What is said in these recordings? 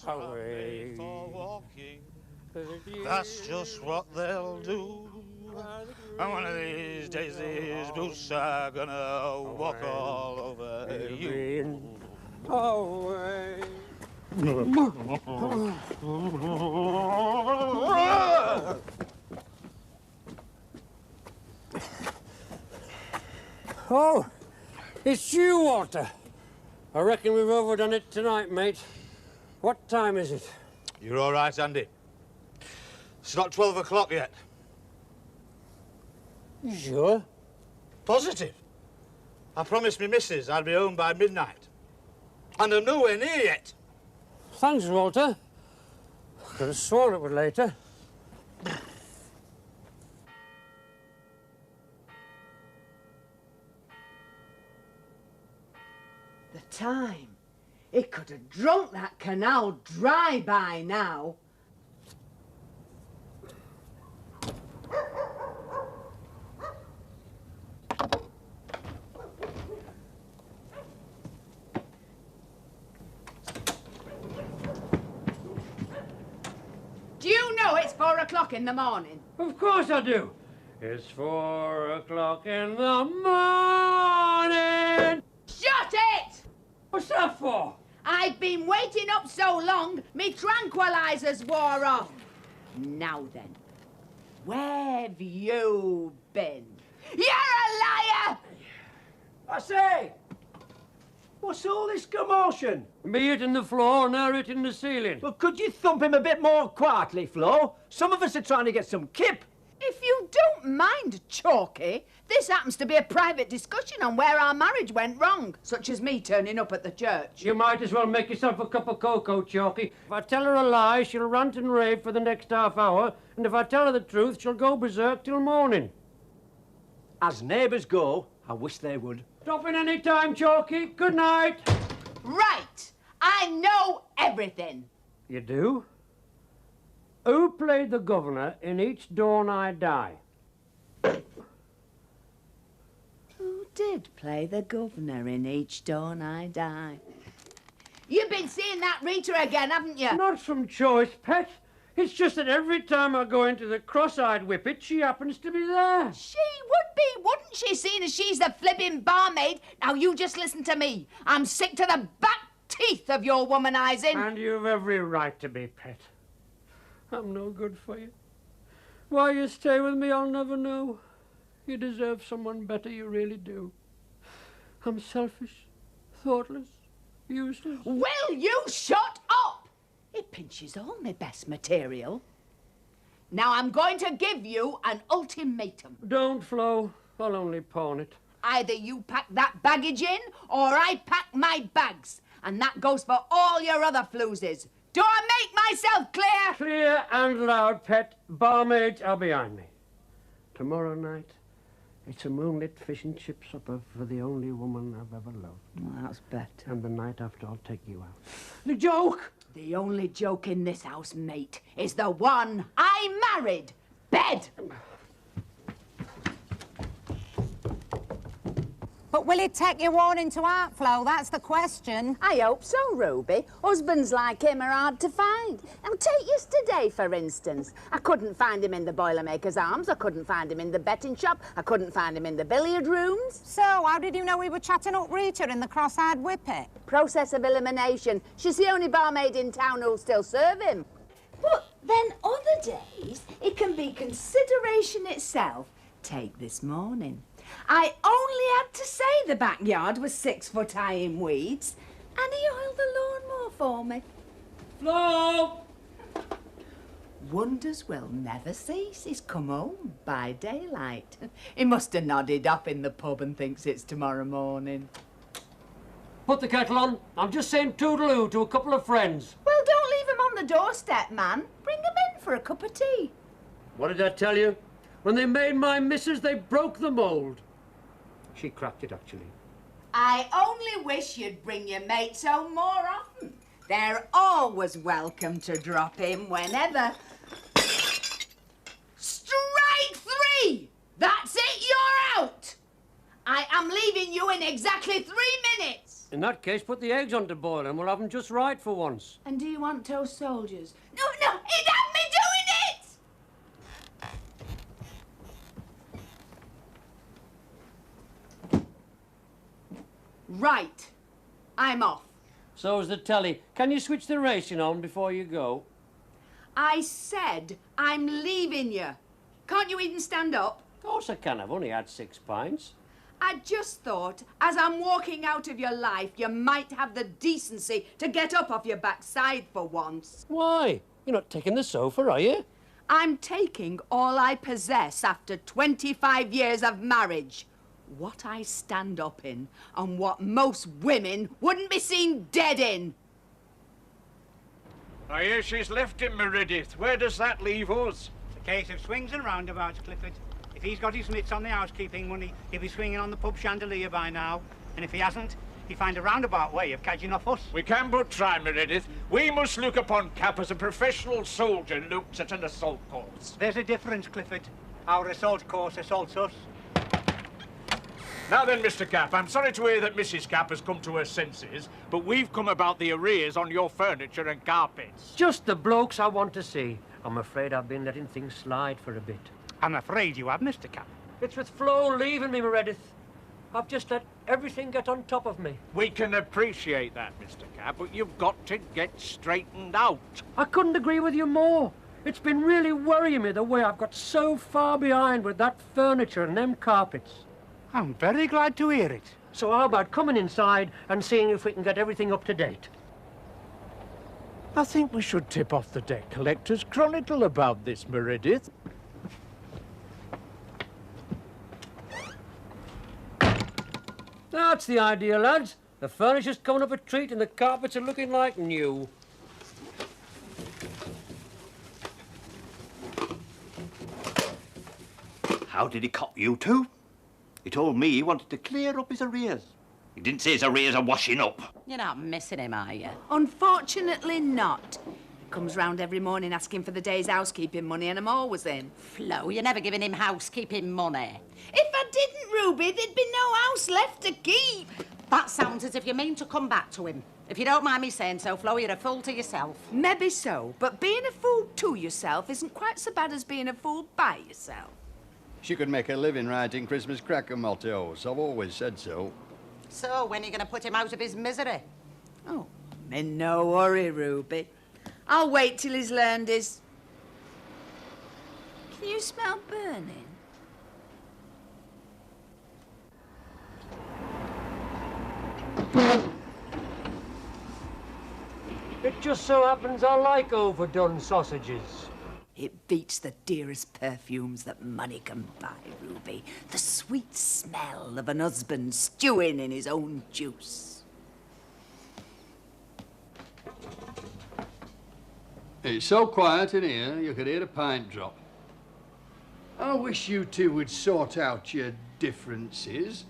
away for walking. That's just what they'll do. And one of these days, these boots are gonna walk all over you. Away. Oh, it's you, Walter. I reckon we've overdone it tonight, mate. What time is it? You're all right, Andy. It's not 12 o'clock yet. You sure? Positive. I promised me missus I'd be home by midnight. And I'm nowhere near yet. Thanks, Walter. Could have sworn it was later. The time. It could have drunk that canal dry by now. Do you know it's 4 o'clock in the morning? Of course I do. It's 4 o'clock in the morning. Shut it! What's that for? I've been waiting up so long, me tranquilizers wore off. Now then, where've you been? You're a liar! I say, what's all this commotion? Me hitting the floor and her hitting the ceiling. Well, could you thump him a bit more quietly, Flo? Some of us are trying to get some kip. If you don't mind, Chalky, this happens to be a private discussion on where our marriage went wrong, such as me turning up at the church. You might as well make yourself a cup of cocoa, Chalky. If I tell her a lie, she'll rant and rave for the next half hour, and if I tell her the truth, she'll go berserk till morning. As neighbours go, I wish they would. Stop in any time, Chalky. Good night. Right. I know everything. You do? Who played the governor in Each Dawn I Die? Who did play the governor in Each Dawn I Die? You've been seeing that Rita again, haven't you? Not from choice, pet. It's just that every time I go into the cross-eyed whippet, she happens to be there. She would be, wouldn't she, seeing as she's the flipping barmaid? Now, you just listen to me. I'm sick to the back teeth of your womanizing. And you've every right to be, pet. I'm no good for you. Why you stay with me, I'll never know. You deserve someone better, you really do. I'm selfish, thoughtless, useless. Will you shut up? It pinches all my best material. Now I'm going to give you an ultimatum. Don't, Flo. I'll only pawn it. Either you pack that baggage in, or I pack my bags. And that goes for all your other floozes. Do I make myself clear? Clear and loud, pet. Barmaids are behind me. Tomorrow night, it's a moonlit fish and chip supper for the only woman I've ever loved. Well, that's better. And the night after, I'll take you out. The joke! The only joke in this house, mate, is the one I married. Bed! But will it take your warning to heart, Flo? That's the question. I hope so, Ruby. Husbands like him are hard to find. Now, take yesterday, for instance. I couldn't find him in the Boilermaker's Arms. I couldn't find him in the betting shop. I couldn't find him in the billiard rooms. So, how did you know we were chatting up Rita in the cross-eyed whippet? Process of elimination. She's the only barmaid in town who'll still serve him. But then other days, it can be consideration itself. Take this morning. I only had to say the backyard was 6 foot high in weeds, and he oiled the lawnmower for me. Flo! Wonders will never cease. He's come home by daylight. He must have nodded off in the pub and thinks it's tomorrow morning. Put the kettle on. I'm just saying toodaloo to a couple of friends. Well, don't leave him on the doorstep, man. Bring him in for a cup of tea. What did I tell you? When they made my missus, they broke the mould. She cracked it, actually. I only wish you'd bring your mates home more often. They're always welcome to drop in whenever. Strike 3! That's it, you're out! I am leaving you in exactly 3 minutes. In that case, put the eggs on to boil and we'll have them just right for once. And do you want toast soldiers? No, no, it had me doing it! Right. I'm off. So's the telly. Can you switch the racing on before you go? I said I'm leaving you. Can't you even stand up? Of course I can. I've only had 6 pints. I just thought, as I'm walking out of your life, you might have the decency to get up off your backside for once. Why? You're not taking the sofa, are you? I'm taking all I possess after 25 years of marriage. What I stand up in and what most women wouldn't be seen dead in. I hear she's left him, Meredith. Where does that leave us? It's a case of swings and roundabouts, Clifford. If he's got his mitts on the housekeeping money, he'll be swinging on the pub chandelier by now. And if he hasn't, he'll find a roundabout way of cadging off us. We can but try, Meredith. We must look upon Capp as a professional soldier looks at an assault course. There's a difference, Clifford. Our assault course assaults us. Now then, Mr. Capp, I'm sorry to hear that Mrs. Capp has come to her senses, but we've come about the arrears on your furniture and carpets. Just the blokes I want to see. I'm afraid I've been letting things slide for a bit. I'm afraid you have, Mr. Capp. It's with Flo leaving me, Meredith. I've just let everything get on top of me. We can appreciate that, Mr. Capp, but you've got to get straightened out. I couldn't agree with you more. It's been really worrying me the way I've got so far behind with that furniture and them carpets. I'm very glad to hear it. So how about coming inside and seeing if we can get everything up to date? I think we should tip off the Debt Collectors Chronicle about this, Meredith. That's the idea, lads. The furniture's coming up a treat and the carpets are looking like new. How did he cop you two? He told me he wanted to clear up his arrears. He didn't say his arrears are washing up. You're not missing him, are you? Unfortunately not. He comes round every morning asking for the day's housekeeping money and I'm always in. Flo, you're never giving him housekeeping money. If I didn't, Ruby, there'd be no house left to keep. That sounds as if you mean to come back to him. If you don't mind me saying so, Flo, you're a fool to yourself. Maybe so, but being a fool to yourself isn't quite so bad as being a fool by yourself. She could make a living writing Christmas cracker mottos. I've always said so. So, when are you going to put him out of his misery? Oh, I'm in no hurry, Ruby. I'll wait till he's learned his... Can you smell burning? It just so happens I like overdone sausages. It beats the dearest perfumes that money can buy, Ruby. The sweet smell of an husband stewing in his own juice. It's so quiet in here, you could hear a pint drop. I wish you two would sort out your differences.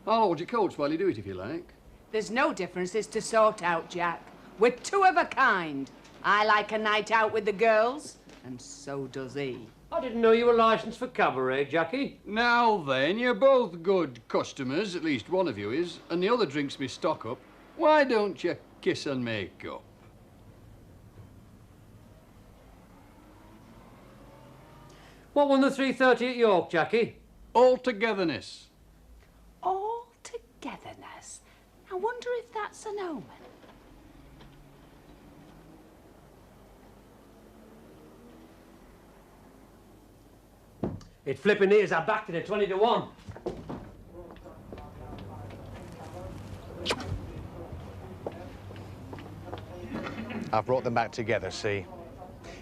I'll hold your coats while you do it if you like. There's no differences to sort out, Jack. We're two of a kind. I like a night out with the girls, and so does he. I didn't know you were licensed for cabaret, Jackie. Now then, you're both good customers, at least one of you is, and the other drinks me stock up. Why don't you kiss and make up? What won the 3:30 at York, Jackie? All-togetherness. All-togetherness. I wonder if that's an omen. It flipping is. I backed it at 20 to 1. I brought them back together, see.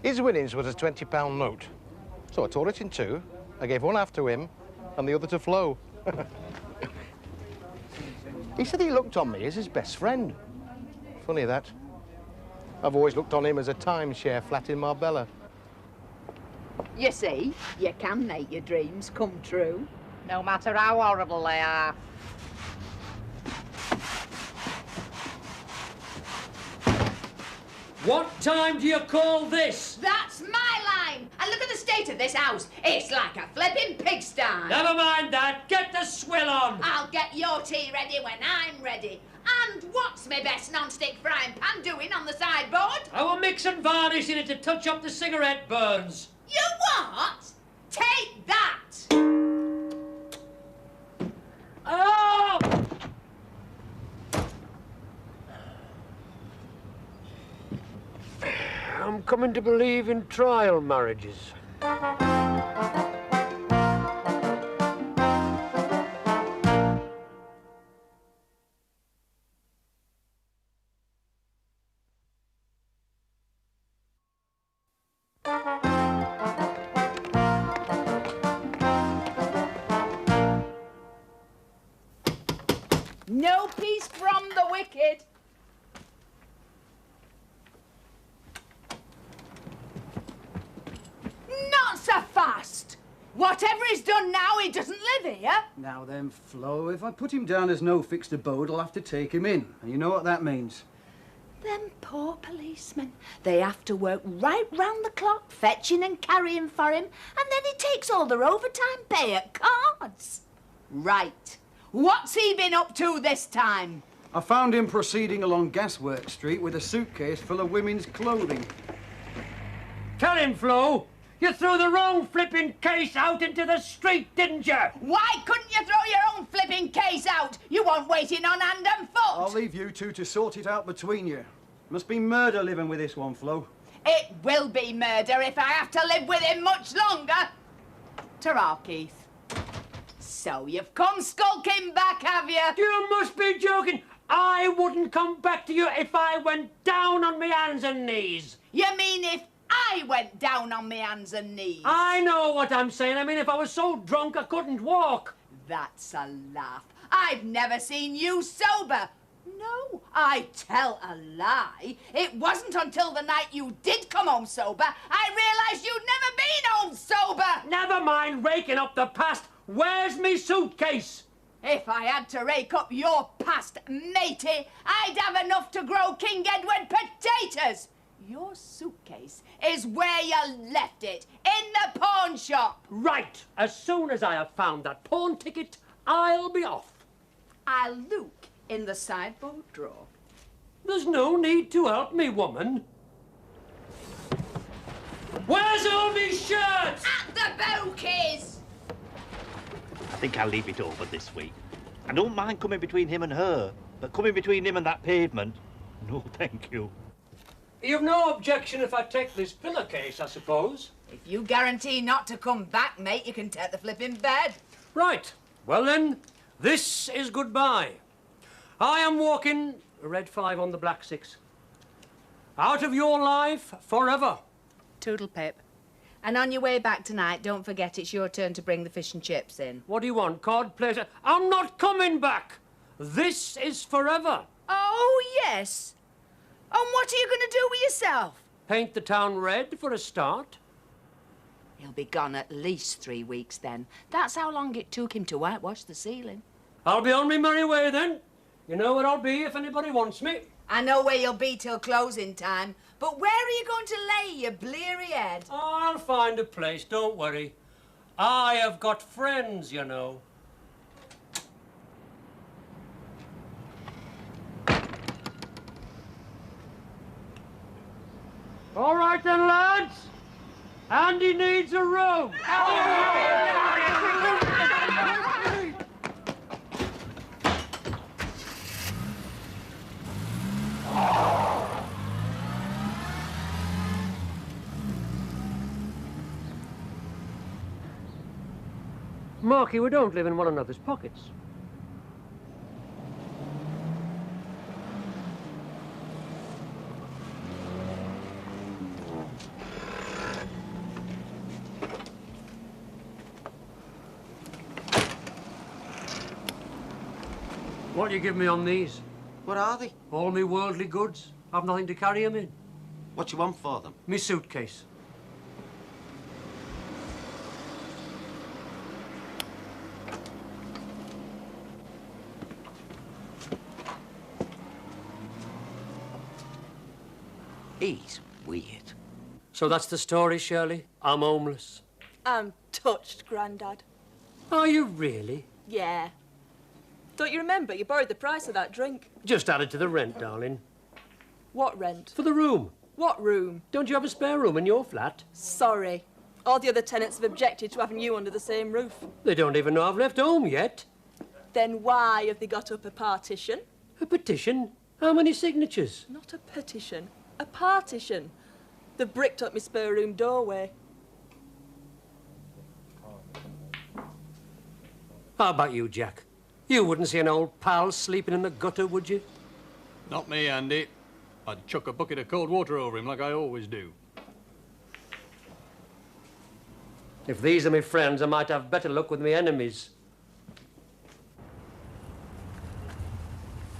His winnings was a £20 note. So I tore it in two. I gave one half to him and the other to Flo. He said he looked on me as his best friend. Funny that. I've always looked on him as a timeshare flat in Marbella. You see, you can make your dreams come true. No matter how horrible they are. What time do you call this? That's my line! And look at the state of this house. It's like a flipping pigsty. Never mind that. Get the swill on. I'll get your tea ready when I'm ready. And what's my best non-stick frying pan doing on the sideboard? I will mix and varnish in it to touch up the cigarette burns. You what? Take that! Oh! I'm coming to believe in trial marriages. No peace from the wicked. Not so fast. Whatever he's done now, he doesn't live here. Now then, Flo, if I put him down as no fixed abode, I'll have to take him in. And you know what that means. Them poor policemen. They have to work right round the clock, fetching and carrying for him, and then he takes all their overtime pay at cards. Right. What's he been up to this time? I found him proceeding along Gasworks Street with a suitcase full of women's clothing. Tell him, Flo. You threw the wrong flipping case out into the street, didn't you? Why couldn't you throw your own flipping case out? You weren't waiting on hand and foot. I'll leave you two to sort it out between you. Must be murder living with this one, Flo. It will be murder if I have to live with him much longer. Ta-ra, Keith. So you've come skulking back, have you? You must be joking. I wouldn't come back to you if I went down on my hands and knees. You mean if I went down on my hands and knees? I know what I'm saying. I mean, if I was so drunk I couldn't walk. That's a laugh. I've never seen you sober. No, I tell a lie. It wasn't until the night you did come home sober I realised you'd never been home sober. Never mind raking up the past. Where's me suitcase? If I had to rake up your past, matey, I'd have enough to grow King Edward potatoes. Your suitcase is where you left it, in the pawn shop. Right. As soon as I have found that pawn ticket, I'll be off. I'll look in the sideboard drawer. There's no need to help me, woman. Where's all me shirts? At the bouquets. I think I'll leave it over this week. I don't mind coming between him and her, but coming between him and that pavement, no thank you. You've no objection if I take this pillowcase, I suppose? If you guarantee not to come back, mate, you can take the flipping bed. Right. Well then, this is goodbye. I am walking, red 5 on the black 6, out of your life forever. Toodle pip. And on your way back tonight, don't forget it's your turn to bring the fish and chips in. What do you want, cod plater? I'm not coming back. This is forever. Oh, yes. And what are you going to do with yourself? Paint the town red for a start. He'll be gone at least 3 weeks then. That's how long it took him to whitewash the ceiling. I'll be on me merry way then. You know where I'll be if anybody wants me. I know where you'll be till closing time, but where are you going to lay your bleary head? I'll find a place, don't worry. I have got friends, you know. All right then, lads. Andy needs a room. Marky, we don't live in one another's pockets. What do you give me on these? What are they? All me worldly goods. I've nothing to carry 'em in. What you want for them? Me suitcase. He's weird. So that's the story, Shirley? I'm homeless. I'm touched, Grandad. Are you really? Yeah. Don't you remember? You borrowed the price of that drink. Just added to the rent, darling. What rent? For the room. What room? Don't you have a spare room in your flat? Sorry. All the other tenants have objected to having you under the same roof. They don't even know I've left home yet. Then why have they got up a partition? A petition? How many signatures? Not a petition. A partition. They've bricked up my spare room doorway. How about you, Jack? You wouldn't see an old pal sleeping in the gutter, would you? Not me, Andy. I'd chuck a bucket of cold water over him like I always do. If these are my friends, I might have better luck with my enemies.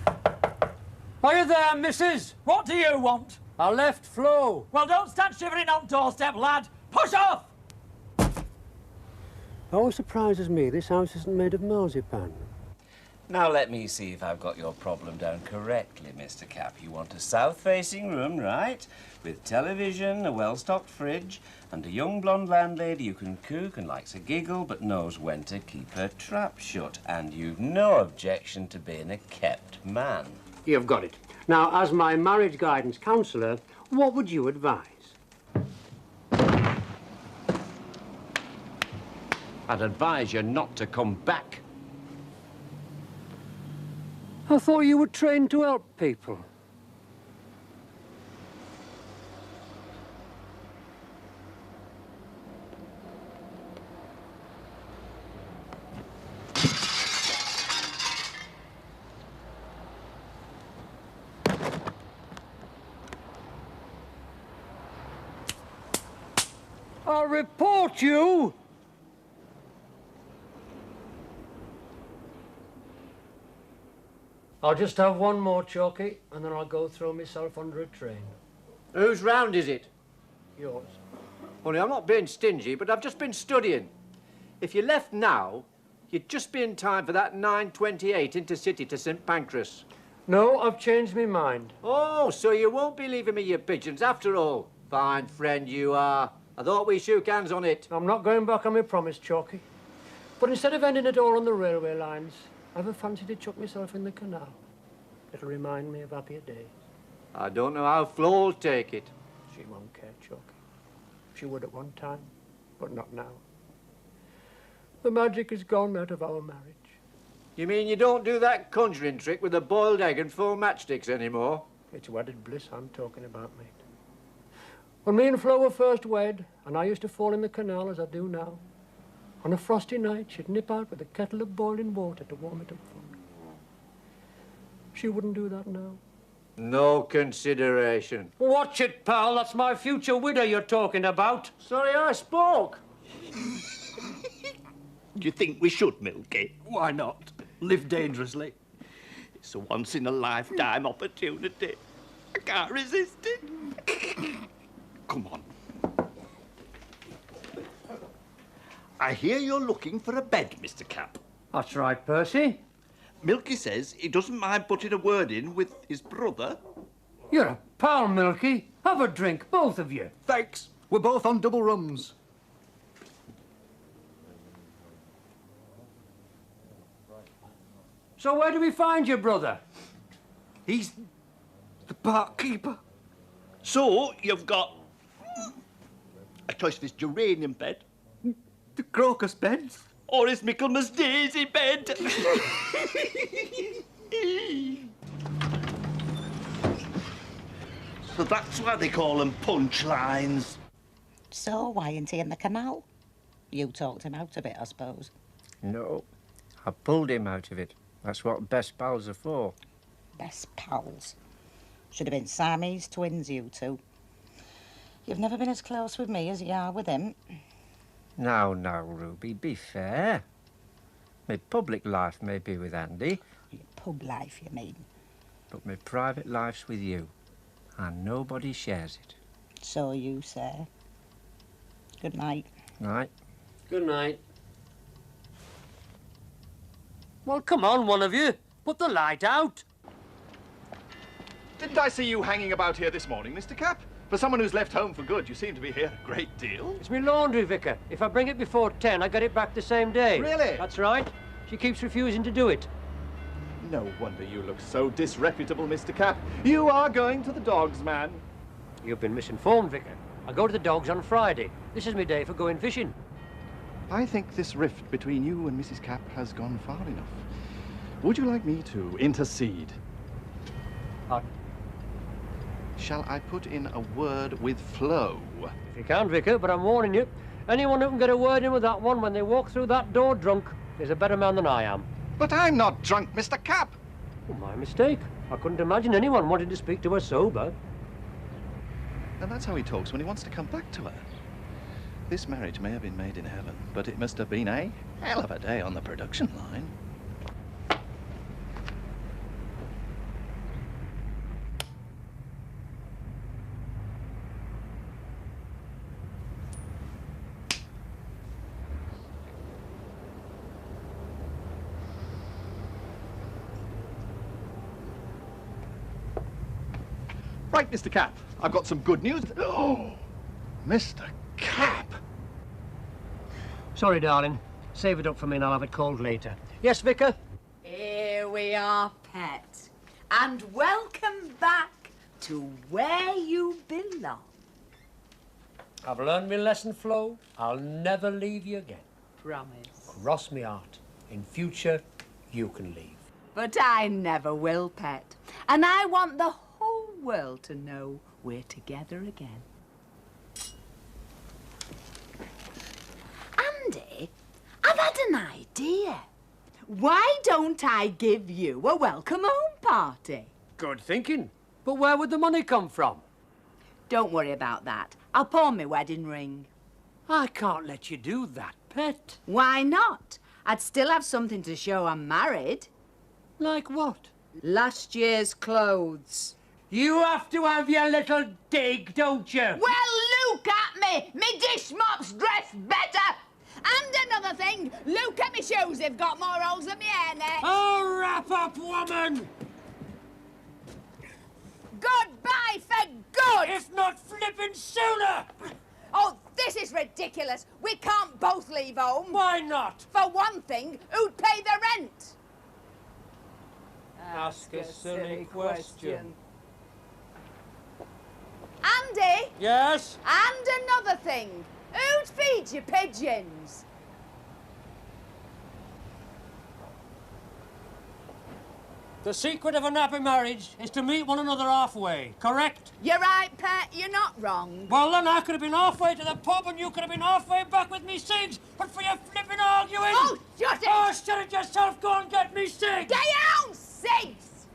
Are you there, missus? What do you want? I left Flo. Well, don't stand shivering on doorstep, lad. Push off! Always surprises me this house isn't made of marzipan. Now let me see if I've got your problem down correctly, Mr. Capp. You want a south-facing room, right? With television, a well-stocked fridge, and a young blonde landlady who can cook and likes a giggle but knows when to keep her trap shut. And you've no objection to being a kept man. You've got it. Now, as my marriage guidance counsellor, what would you advise? I'd advise you not to come back. I thought you were trained to help people. I'll report you! I'll just have one more, Chalky, and then I'll go throw myself under a train. Whose round is it? Yours. Only I'm not being stingy, but I've just been studying. If you left now, you'd just be in time for that 9:28 intercity to St Pancras. No, I've changed my mind. Oh, so you won't be leaving me your pigeons after all. Fine friend you are. I thought we shook hands on it. I'm not going back on my promise, Chalky. But instead of ending it all on the railway lines, I've a fancy to chuck myself in the canal. It'll remind me of happier days. I don't know how Flo'll take it. She won't care, Chalky. She would at one time, but not now. The magic is gone out of our marriage. You mean you don't do that conjuring trick with a boiled egg and 4 matchsticks anymore? It's wedded bliss I'm talking about, mate. When me and Flo were first wed, and I used to fall in the canal as I do now, on a frosty night, she'd nip out with a kettle of boiling water to warm it up for me. She wouldn't do that now. No consideration. Watch it, pal. That's my future widow you're talking about. Sorry, I spoke. Do you think we should milk it? Why not? Live dangerously. It's a once-in-a-lifetime opportunity. I can't resist it. Come on. I hear you're looking for a bed, Mr. Capp. That's right, Percy. Milky says he doesn't mind putting a word in with his brother. You're a pal, Milky. Have a drink, both of you. Thanks. We're both on double rums. So where do we find your brother? He's the park keeper. So you've got a choice of his geranium bed, The crocus beds. or his Michaelmas daisy bed. So that's why they call them punchlines. So why ain't he in the canal? You talked him out of it, I suppose. No, I pulled him out of it. That's what best pals are for. Best pals. Should have been Siamese twins, you two. You've never been as close with me as you are with him. Now, Ruby, be fair. My public life may be with Andy. Your pub life, you mean? But my private life's with you. And nobody shares it. So you say. Good night. Right? Good night. Well, come on, one of you. Put the light out. Didn't I see you hanging about here this morning, Mr. Capp? For someone who's left home for good, you seem to be here a great deal. It's me laundry, Vicar. If I bring it before 10, I get it back the same day. Really? That's right. She keeps refusing to do it. No wonder you look so disreputable, Mr. Capp. You are going to the dogs, man. You've been misinformed, Vicar. I go to the dogs on Friday. This is my day for going fishing. I think this rift between you and Mrs. Capp has gone far enough. Would you like me to intercede? Shall I put in a word with Flo? If you can, Vicar, but I'm warning you. Anyone who can get a word in with that one when they walk through that door drunk is a better man than I am. But I'm not drunk, Mr. Capp. Oh, my mistake. I couldn't imagine anyone wanting to speak to her sober. And that's how he talks when he wants to come back to her. This marriage may have been made in heaven, but it must have been a hell of a day on the production line. Right, Mr. Capp, I've got some good news. Oh, Mr. Capp! Sorry, darling. Save it up for me and I'll have it cold later. Yes, Vicar? Here we are, Pet. And welcome back to where you belong. I've learned my lesson, Flo. I'll never leave you again. Promise. Cross me heart. In future, you can leave. But I never will, Pet. And I want the whole world to know we're together again. Andy, I've had an idea. Why don't I give you a welcome home party? Good thinking. But where would the money come from? Don't worry about that. I'll pawn my wedding ring. I can't let you do that, Pet. Why not? I'd still have something to show I'm married. Like what? Last year's clothes. You have to have your little dig, don't you? Well, look at me! Me dish mop's dressed better! And another thing, look at me shoes, they've got more holes than me hairnet. Oh, wrap up, woman! Goodbye for good! If not flipping sooner! Oh, this is ridiculous. We can't both leave home. Why not? For one thing, who'd pay the rent? Ask a silly question. Andy? Yes? And another thing, who'd feed your pigeons? The secret of a happy marriage is to meet one another halfway, correct? You're right, Pet, you're not wrong. Well, then I could have been halfway to the pub and you could have been halfway back with me cigs, but for your flipping arguing... Oh, shut it! Oh, shut it yourself, go and get me cigs! Get your own cigs!